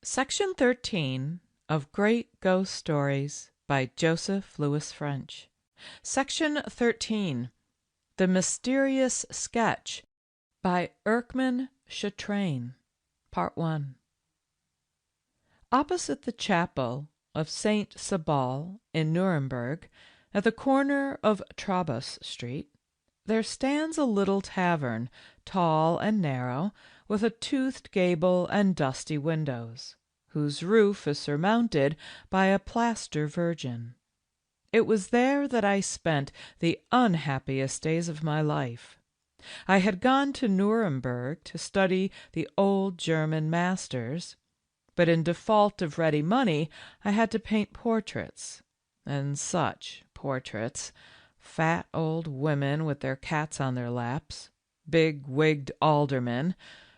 Section 13 of Great Ghost Stories by Joseph Louis French. Section 13 The Mysterious Sketch by Erckmann Chatrain. Part 1. Opposite the chapel of St. Sebald in Nuremberg, at the corner of Trabas Street, there stands a little tavern, tall and narrow, with a toothed gable and dusty windows, whose roof is surmounted by a plaster Virgin. It was there that I spent the unhappiest days of my life. I had gone to Nuremberg to study the old German masters, but in default of ready money I had to paint portraits, and such portraits! Fat old women with their cats on their laps, big-wigged aldermen,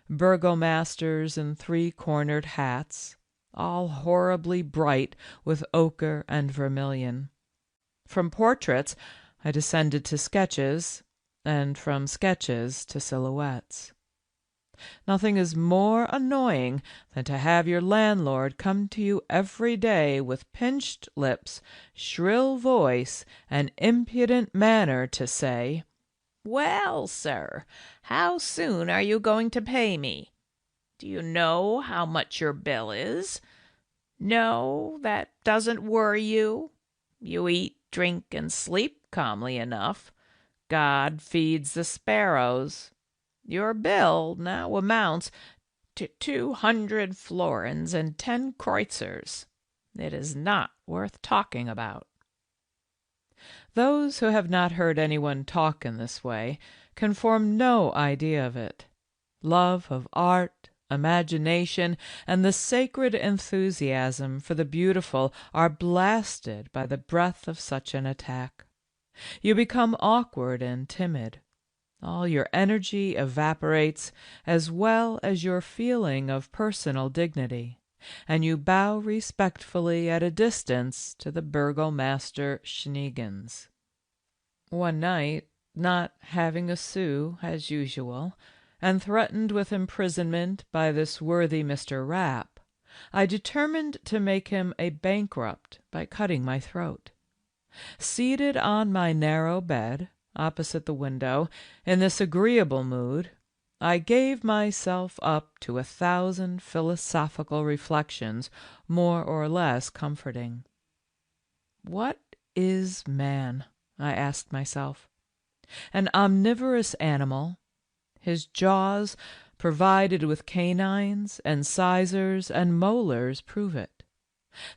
burgomasters in three-cornered hats, all horribly bright with ochre and vermilion. From portraits I descended to sketches, and from sketches to silhouettes. Nothing is more annoying than to have your landlord come to you every day with pinched lips, shrill voice, and impudent manner to say, "Well, sir, how soon are you going to pay me? Do you know how much your bill is? No, that doesn't worry you. You eat, drink, and sleep calmly enough. God feeds the sparrows. Your bill now amounts to 200 florins and 10 kreuzers. It is not worth talking about." Those who have not heard anyone talk in this way can form no idea of it. Love of art, imagination, and the sacred enthusiasm for the beautiful are blasted by the breath of such an attack. You become awkward and timid. All your energy evaporates, as well as your feeling of personal dignity, and you bow respectfully at a distance to the burgomaster Schneegens. One night, not having a sou as usual, and threatened with imprisonment by this worthy Mr. Rapp, I determined to make him a bankrupt by cutting my throat. Seated on my narrow bed, opposite the window, in this agreeable mood, I gave myself up to 1,000 philosophical reflections, more or less comforting. What is man? I asked myself. An omnivorous animal, his jaws provided with canines and sizers and molars prove it.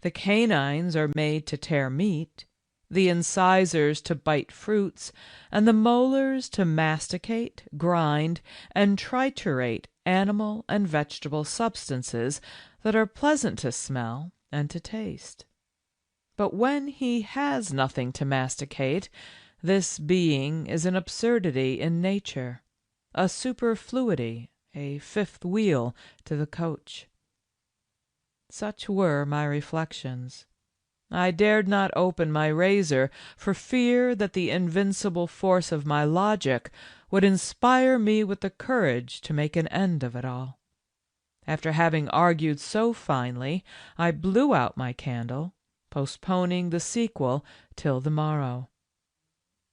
The canines are made to tear meat, the incisors to bite fruits, and the molars to masticate, grind, and triturate animal and vegetable substances that are pleasant to smell and to taste. But when he has nothing to masticate, this being is an absurdity in nature, a superfluity, a fifth wheel to the coach. Such were my reflections. I dared not open my razor for fear that the invincible force of my logic would inspire me with the courage to make an end of it all. After having argued so finely, I blew out my candle, postponing the sequel till the morrow.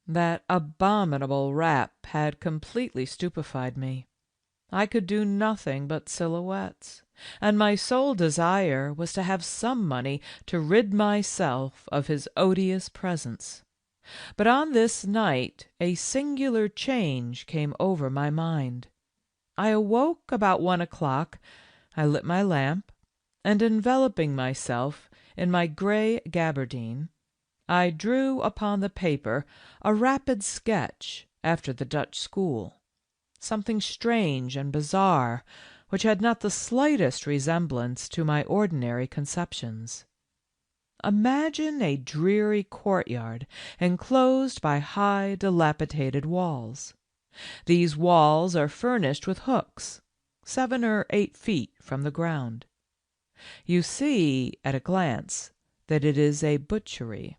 That abominable Rapp had completely stupefied me. I could do nothing but silhouettes, and my sole desire was to have some money to rid myself of his odious presence. But on this night a singular change came over my mind. I awoke about 1 o'clock, I lit my lamp, and enveloping myself in my grey gabardine, I drew upon the paper a rapid sketch after the Dutch school, something strange and bizarre, which had not the slightest resemblance to my ordinary conceptions. Imagine a dreary courtyard enclosed by high dilapidated walls. These walls are furnished with hooks, 7 or 8 feet from the ground. You see at a glance that it is a butchery.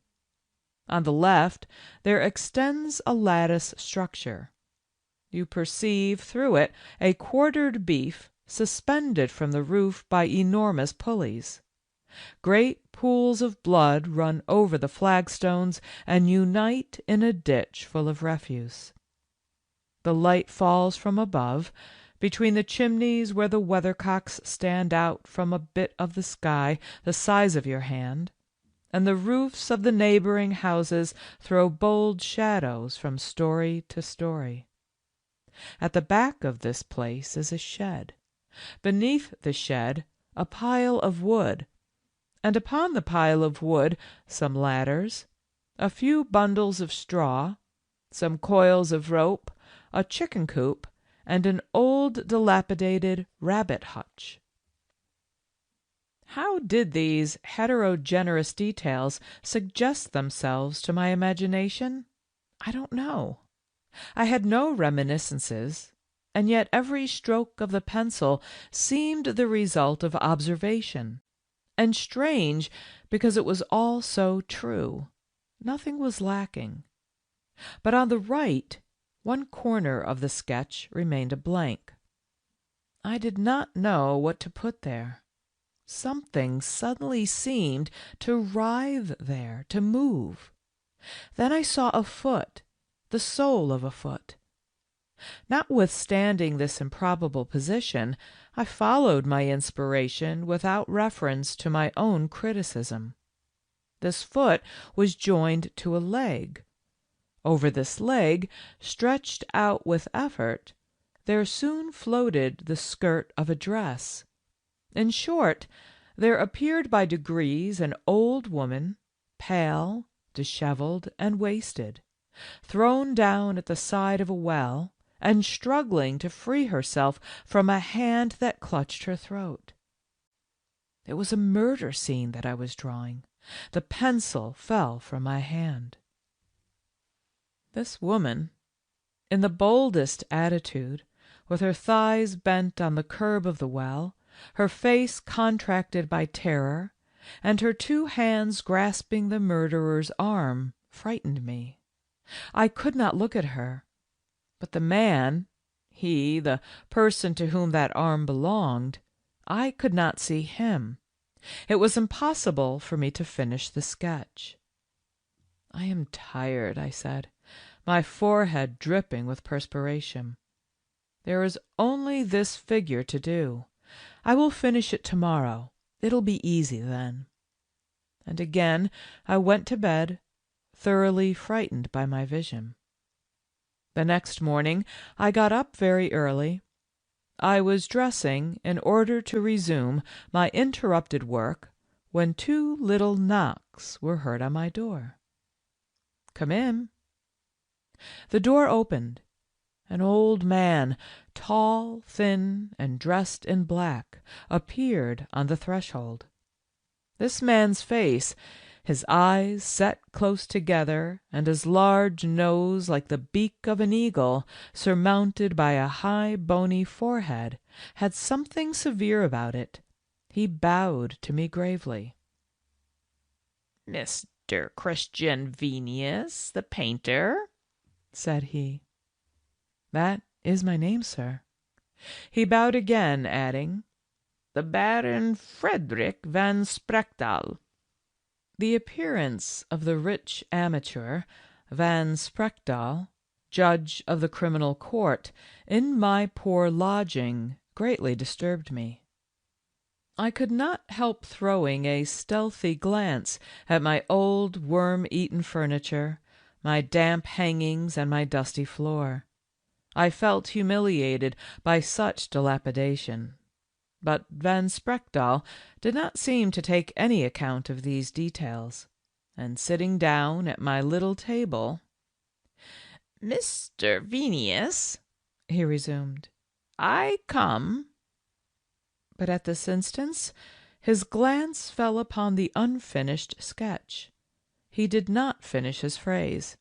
On the left there extends a lattice structure. You perceive through it a quartered beef suspended from the roof by enormous pulleys. Great pools of blood run over the flagstones and unite in a ditch full of refuse. The light falls from above, between the chimneys where the weathercocks stand out from a bit of the sky the size of your hand, and the roofs of the neighboring houses throw bold shadows from story to story. At the back of this place is a shed. Beneath the shed, a pile of wood, and upon the pile of wood some ladders, a few bundles of straw, some coils of rope, a chicken coop, and an old dilapidated rabbit hutch. How did these heterogeneous details suggest themselves to my imagination? I don't know. I had no reminiscences, and yet every stroke of the pencil seemed the result of observation, and strange because it was all so true. Nothing was lacking. But on the right, one corner of the sketch remained a blank. I did not know what to put there. Something suddenly seemed to writhe there, to move. Then I saw a foot, the sole of a foot. Notwithstanding this improbable position, I followed my inspiration without reference to my own criticism. This foot was joined to a leg. Over this leg, stretched out with effort, there soon floated the skirt of a dress. In short, there appeared by degrees an old woman, pale, dishevelled, and wasted, thrown down at the side of a well, and struggling to free herself from a hand that clutched her throat. It was a murder scene that I was drawing. The pencil fell from my hand. This woman, in the boldest attitude, with her thighs bent on the curb of the well, her face contracted by terror, and her two hands grasping the murderer's arm, frightened me. I could not look at her, but the man, he, the person to whom that arm belonged, I could not see him. It was impossible for me to finish the sketch. "I am tired," I said, my forehead dripping with perspiration. "There is only this figure to do. I will finish it tomorrow. It'll be easy then." And again I went to bed, thoroughly frightened by my vision. The next morning I got up very early. I was dressing in order to resume my interrupted work when two little knocks were heard on my door. "Come in." The door opened. An old man, tall, thin, and dressed in black, appeared on the threshold. This man's face, his eyes set close together, and his large nose like the beak of an eagle, surmounted by a high bony forehead, had something severe about it. He bowed to me gravely. "Mr. Christian Venius, the painter?" said he. "That is my name, sir." He bowed again, adding, "The Baron Frederick van Sprechtal." The appearance of the rich amateur, Van Sprechtal, judge of the criminal court, in my poor lodging greatly disturbed me. I could not help throwing a stealthy glance at my old worm-eaten furniture, my damp hangings, and my dusty floor. I felt humiliated by such dilapidation. But Van Sprechtal did not seem to take any account of these details, and sitting down at my little table, "Mr. Venius," he resumed, "I come—" But at this instant his glance fell upon the unfinished sketch. He did not finish his phrase.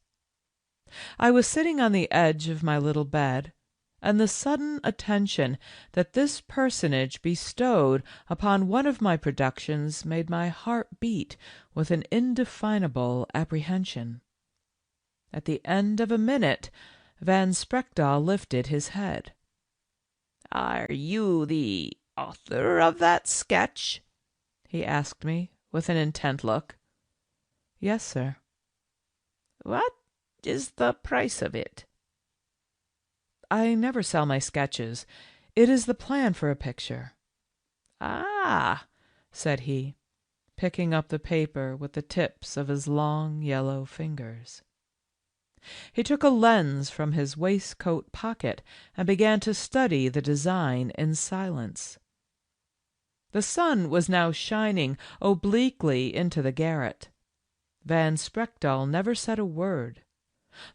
I was sitting on the edge of my little bed, and the sudden attention that this personage bestowed upon one of my productions made my heart beat with an indefinable apprehension. At the end of a minute Van Sprechtal lifted his head. "Are you the author of that sketch?" he asked me, with an intent look. "Yes, sir." "What is the price of it?" "I never sell my sketches. It is the plan for a picture." "Ah," said he, picking up the paper with the tips of his long yellow fingers. He took a lens from his waistcoat pocket and began to study the design in silence. The sun was now shining obliquely into the garret. Van Spreckdahl never said a word.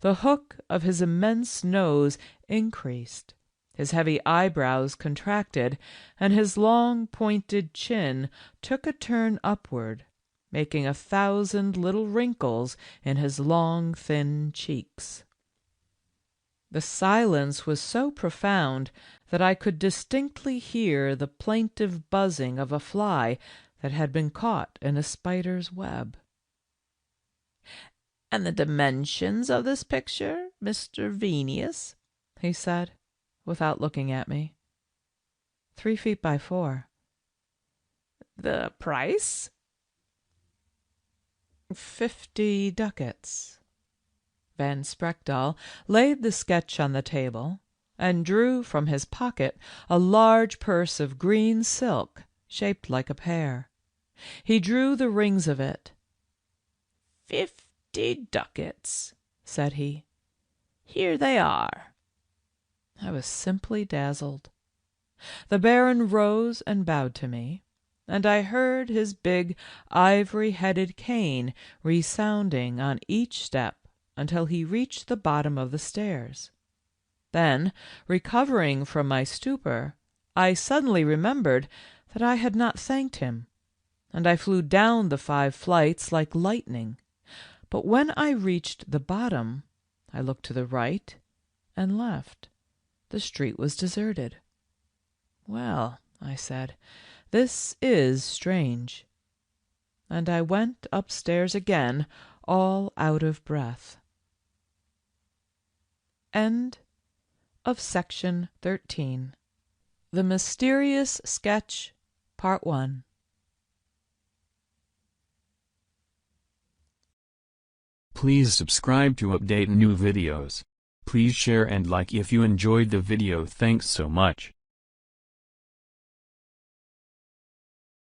The hook of his immense nose increased, his heavy eyebrows contracted, and his long pointed chin took a turn upward, making 1,000 little wrinkles in his long thin cheeks. The silence was so profound that I could distinctly hear the plaintive buzzing of a fly that had been caught in a spider's web. "And the dimensions of this picture, Mr. Venius?" he said, without looking at me. 3 feet by 4. "The price?" 50 ducats. Van Spreckdahl laid the sketch on the table and drew from his pocket a large purse of green silk shaped like a pear. He drew the rings of it. 50 ducats, said he. "Here they are." I was simply dazzled. The Baron rose and bowed to me, and I heard his big ivory-headed cane resounding on each step until he reached the bottom of the stairs. Then, recovering from my stupor, I suddenly remembered that I had not thanked him, and I flew down the 5 flights like lightning. But when I reached the bottom, I looked to the right and left. The street was deserted. "Well," I said, "this is strange." And I went upstairs again, all out of breath. End of section 13. The Mysterious Sketch, Part 1. Please subscribe to update new videos. Please share and like if you enjoyed the video. Thanks so much.